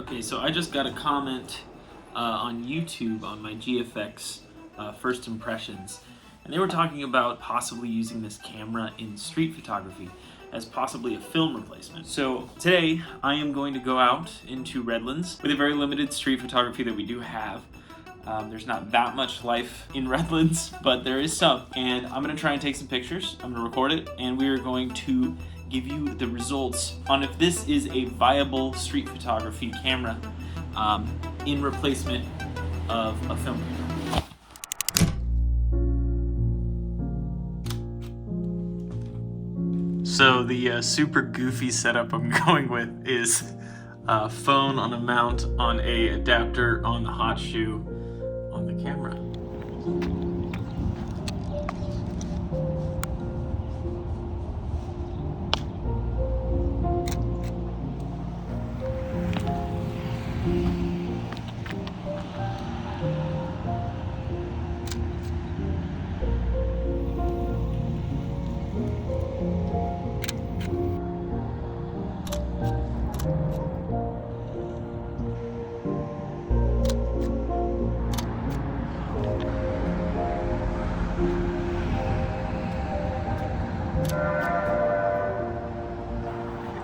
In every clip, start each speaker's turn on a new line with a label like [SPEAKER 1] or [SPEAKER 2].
[SPEAKER 1] Okay, so I just got a comment on YouTube on my GFX first impressions, and they were talking about possibly using this camera in street photography as possibly a film replacement. So today I am going to go out into Redlands with a very limited street photography that we do have. There's not that much life in Redlands, but there is some. And I'm gonna try and take some pictures. I'm gonna record it, and we are going to give you the results on if this is a viable street photography camera in replacement of a film camera. So the super goofy setup I'm going with is a phone on a mount on a adapter on the hot shoe on the camera.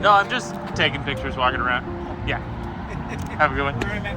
[SPEAKER 1] No, I'm just taking pictures, walking around. Yeah. Have a good one. All right, man.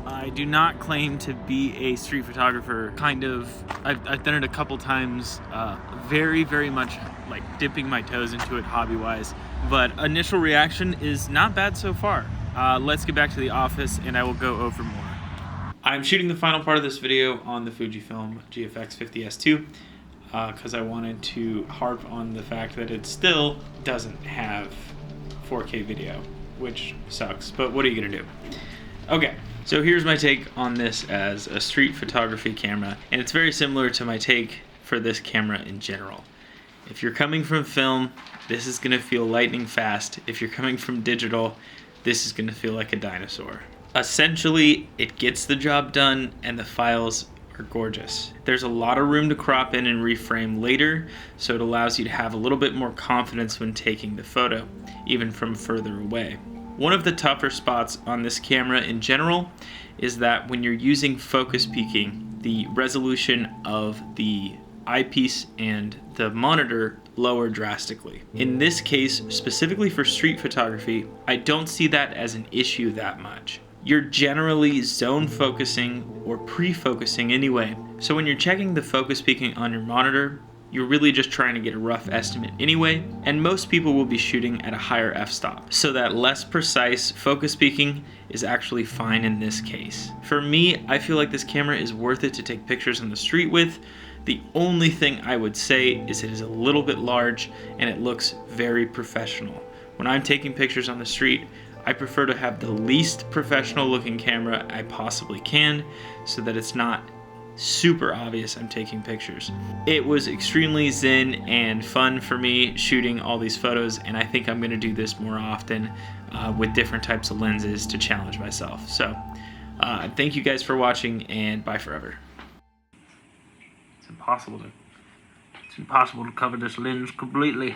[SPEAKER 1] I do not claim to be a street photographer. I've done it a couple times, very much like dipping my toes into it hobby-wise, but initial reaction is not bad so far. Let's get back to the office and I will go over more. I'm shooting the final part of this video on the Fujifilm GFX50SII because I wanted to harp on the fact that it still doesn't have 4K video, which sucks, but what are you gonna do? Okay. So here's my take on this as a street photography camera, and it's very similar to my take for this camera in general. If you're coming from film, this is gonna feel lightning fast. If you're coming from digital, this is gonna feel like a dinosaur. Essentially, it gets the job done and the files are gorgeous. There's a lot of room to crop in and reframe later, so it allows you to have a little bit more confidence when taking the photo, even from further away. One of the tougher spots on this camera in general is that when you're using focus peaking, the resolution of the eyepiece and the monitor lower drastically. In this case, specifically for street photography, I don't see that as an issue that much. You're generally zone focusing or pre-focusing anyway, so when you're checking the focus peaking on your monitor, you're really just trying to get a rough estimate anyway, and most people will be shooting at a higher f-stop. So that less precise focus peaking is actually fine in this case. For me, I feel like this camera is worth it to take pictures on the street with. The only thing I would say is it is a little bit large and it looks very professional. When I'm taking pictures on the street, I prefer to have the least professional looking camera I possibly can so that it's not super obvious I'm taking pictures. It was extremely zen and fun for me shooting all these photos, and I think I'm going to do this more often with different types of lenses to challenge myself. So thank you guys for watching, and bye forever. It's impossible to cover this lens completely.